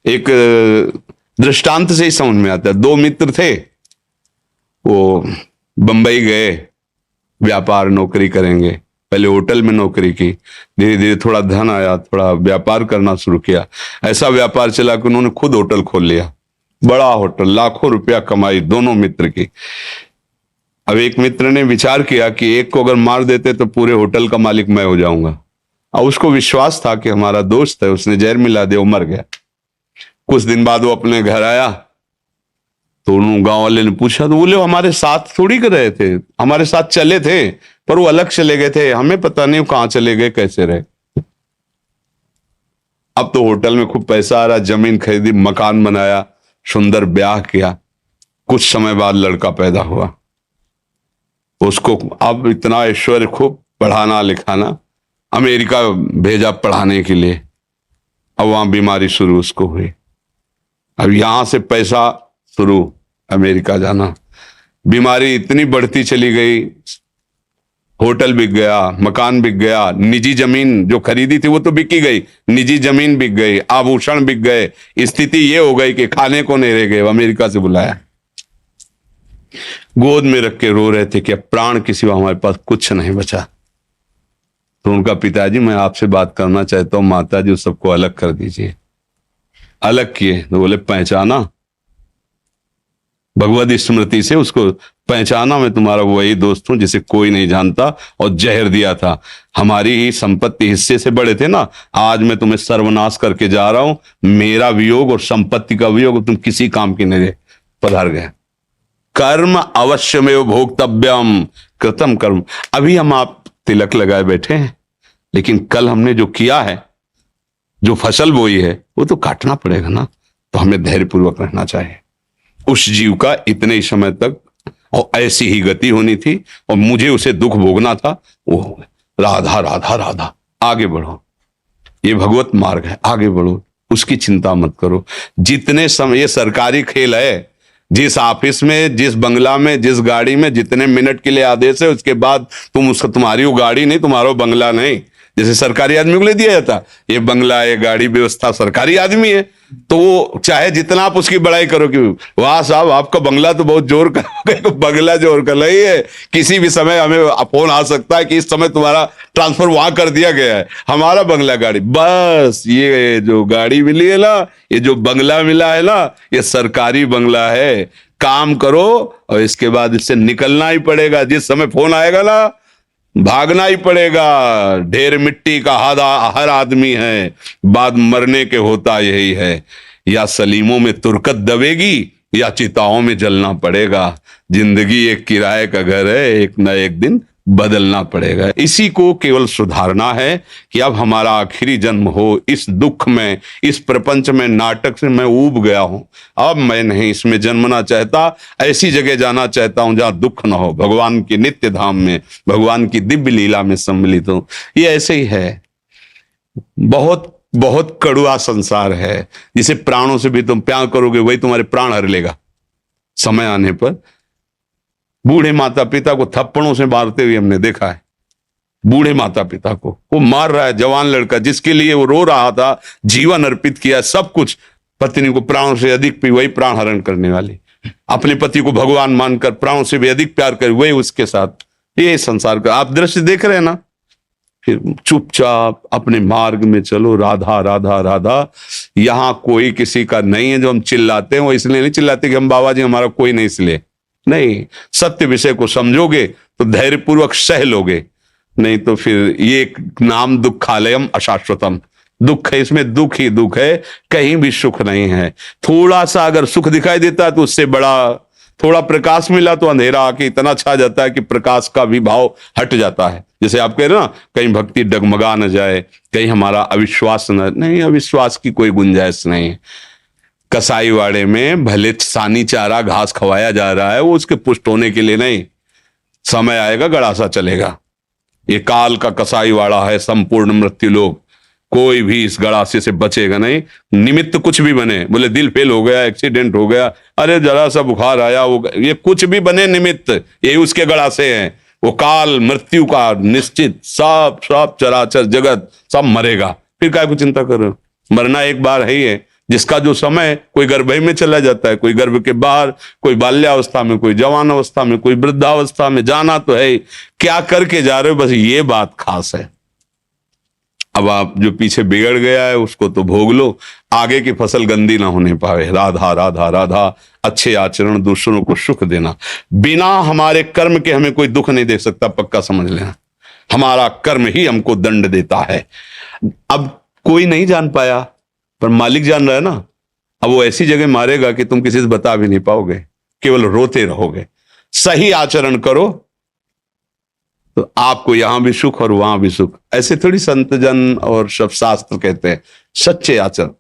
एक दृष्टांत से ही समझ में आता है। दो मित्र थे, वो बंबई गए व्यापार नौकरी करेंगे। पहले होटल में नौकरी की, धीरे धीरे थोड़ा धन आया, थोड़ा व्यापार करना शुरू किया। ऐसा व्यापार चला कि उन्होंने खुद होटल खोल लिया, बड़ा होटल, लाखों रुपया कमाई दोनों मित्र की। अब एक मित्र ने विचार किया कि एक को अगर मार देते तो पूरे होटल का मालिक मैं हो जाऊंगा। अब उसको विश्वास था कि हमारा दोस्त है, उसने जहर मिला दिया, वो मर गया। कुछ दिन बाद वो अपने घर आया तो उन गांव वाले ने पूछा, तो बोले हमारे साथ थोड़ी कर रहे थे, हमारे साथ चले थे पर वो अलग चले गए थे, हमें पता नहीं वो कहां चले गए, कैसे रहे। अब तो होटल में खूब पैसा आ रहा, जमीन खरीदी, मकान बनाया, सुंदर ब्याह किया। कुछ समय बाद लड़का पैदा हुआ, उसको अब इतना ऐश्वर्य, खूब पढ़ाना लिखाना, अमेरिका भेजा पढ़ाने के लिए। अब वहां बीमारी शुरू उसको हुई, अब यहां से पैसा शुरू, अमेरिका जाना। बीमारी इतनी बढ़ती चली गई, होटल बिक गया, मकान बिक गया, निजी जमीन जो खरीदी थी वो तो बिक ही गई, निजी जमीन बिक गई, आभूषण बिक गए। स्थिति ये हो गई कि खाने को नहीं रह गए। अमेरिका से बुलाया, गोद में रख के रो रहे थे कि अब प्राण के सिवा हमारे पास कुछ नहीं बचा। तो उनका पिताजी, मैं आपसे बात करना चाहता हूं, माता जी उस सबको अलग कर दीजिए। अलग किए तो बोले पहचाना, भगवत स्मृति से उसको पहचाना, मैं तुम्हारा वही दोस्त हूं जिसे कोई नहीं जानता, और जहर दिया था। हमारी ही संपत्ति हिस्से से बड़े थे ना, आज मैं तुम्हें सर्वनाश करके जा रहा हूं। मेरा वियोग और संपत्ति का वियोग तुम किसी काम की नहीं पधार गए। कर्म अवश्यमेव भोक्तव्यम कृतम कर्म। अभी हम आप तिलक लगाए बैठे हैं, लेकिन कल हमने जो किया है, जो फसल बोई है, वो तो काटना पड़ेगा ना। तो हमें धैर्यपूर्वक रहना चाहिए। उस जीव का इतने ही समय तक और ऐसी ही गति होनी थी, और मुझे उसे दुख भोगना था। वो राधा राधा राधा, आगे बढ़ो, ये भगवत मार्ग है, आगे बढ़ो, उसकी चिंता मत करो। जितने समय, ये सरकारी खेल है, जिस ऑफिस में, जिस बंगला में, जिस गाड़ी में जितने मिनट के लिए आदेश है, उसके बाद तुम उसका, तुम्हारी वो गाड़ी नहीं, तुम्हारा बंगला नहीं। जैसे सरकारी आदमी को ले दिया जाता, ये बंगला, ये गाड़ी व्यवस्था, सरकारी आदमी है, तो वो चाहे जितना आप उसकी बड़ाई करो कि वाह साहब आपका बंगला तो बहुत जोर का, बंगला जोर का नहीं है। किसी भी समय हमें फोन आ सकता है कि इस समय तुम्हारा ट्रांसफर वहां कर दिया गया है। हमारा बंगला, गाड़ी, बस ये जो गाड़ी मिली है ना, ये जो बंगला मिला है ना, ये सरकारी बंगला है। काम करो और इसके बाद इससे निकलना ही पड़ेगा। जिस समय फोन आएगा ना, भागना ही पड़ेगा। ढेर मिट्टी का हर आदमी है, बाद मरने के होता यही है। या सलीमों में तुरकत दबेगी या चिताओं में जलना पड़ेगा। जिंदगी एक किराए का घर है, एक न एक दिन बदलना पड़ेगा। इसी को केवल सुधारना है कि अब हमारा आखिरी जन्म हो। इस दुख में, इस प्रपंच में, नाटक से मैं ऊब गया हूं, अब मैं नहीं इसमें जन्मना चाहता। ऐसी जगह जाना चाहता हूं जहां दुख न हो, भगवान के नित्य धाम में, भगवान की दिव्य लीला में सम्मिलित हो। ये ऐसे ही है, बहुत बहुत कड़ुआ संसार है, जिसे प्राणों से भी तुम प्यार करोगे वही तुम्हारे प्राण हर लेगा समय आने पर। बूढ़े माता पिता को थप्पड़ों से मारते हुए हमने देखा है। बूढ़े माता पिता को वो मार रहा है, जवान लड़का जिसके लिए वो रो रहा था, जीवन अर्पित किया, सब कुछ, पत्नी को प्राणों से अधिक भी वही प्राण हरण करने वाली, अपने पति को भगवान मानकर प्राणों से भी अधिक प्यार कर वही उसके साथ। ये संसार का आप दृश्य देख रहे हैं ना। फिर चुपचाप अपने मार्ग में चलो, राधा राधा राधा। यहां कोई किसी का नहीं है। जो हम चिल्लाते हैं वो इसलिए नहीं चिल्लाते कि हम बाबा जी हमारा कोई नहीं, इसलिए नहीं। सत्य विषय को समझोगे तो धैर्यपूर्वक सह लोगे, नहीं तो फिर ये नाम दुखालयम अशाश्वतम, दुख है, इसमें दुख ही दुख है, कहीं भी सुख नहीं है। थोड़ा सा अगर सुख दिखाई देता है तो उससे बड़ा, थोड़ा प्रकाश मिला तो अंधेरा आके इतना छा जाता है कि प्रकाश का भी भाव हट जाता है। जैसे आप कह रहे हो ना, कहीं भक्ति डगमगा न जाए, कहीं हमारा अविश्वास न, नहीं, अविश्वास की कोई गुंजाइश नहीं है। कसाई वाड़े में भले सानी चारा घास खवाया जा रहा है, वो उसके पुष्ट होने के लिए नहीं। समय आएगा गड़ासा चलेगा। ये काल का कसाई वाड़ा है, संपूर्ण मृत्यु लोग। कोई भी इस गड़ासे से बचेगा नहीं। निमित्त कुछ भी बने, बोले दिल फेल हो गया, एक्सीडेंट हो गया, अरे जरा सा बुखार आया, वो ये कुछ भी बने निमित्त, यही उसके गड़ासे हैं। वो काल मृत्यु का निश्चित, सब सब चराचर जगत सब मरेगा। फिर क्या कुछ चिंता कर रहे हो? मरना एक बार है ही है, जिसका जो समय, कोई गर्भ में चला जाता है, कोई गर्भ के बाहर, कोई बाल्यावस्था में, कोई जवान अवस्था में, कोई वृद्धावस्था में, जाना तो है। क्या करके जा रहे हो, बस ये बात खास है। अब आप जो पीछे बिगड़ गया है उसको तो भोग लो, आगे की फसल गंदी ना होने पावे। राधा राधा राधा। अच्छे आचरण, दूसरों को सुख देना। बिना हमारे कर्म के हमें कोई दुख नहीं दे सकता, पक्का समझ लेना। हमारा कर्म ही हमको दंड देता है। अब कोई नहीं जान पाया, पर मालिक जान रहा है ना। अब वो ऐसी जगह मारेगा कि तुम किसी से बता भी नहीं पाओगे, केवल रोते रहोगे। सही आचरण करो तो आपको यहां भी सुख और वहां भी सुख। ऐसे थोड़ी संत जन और सब शास्त्र कहते हैं, सच्चे आचरण।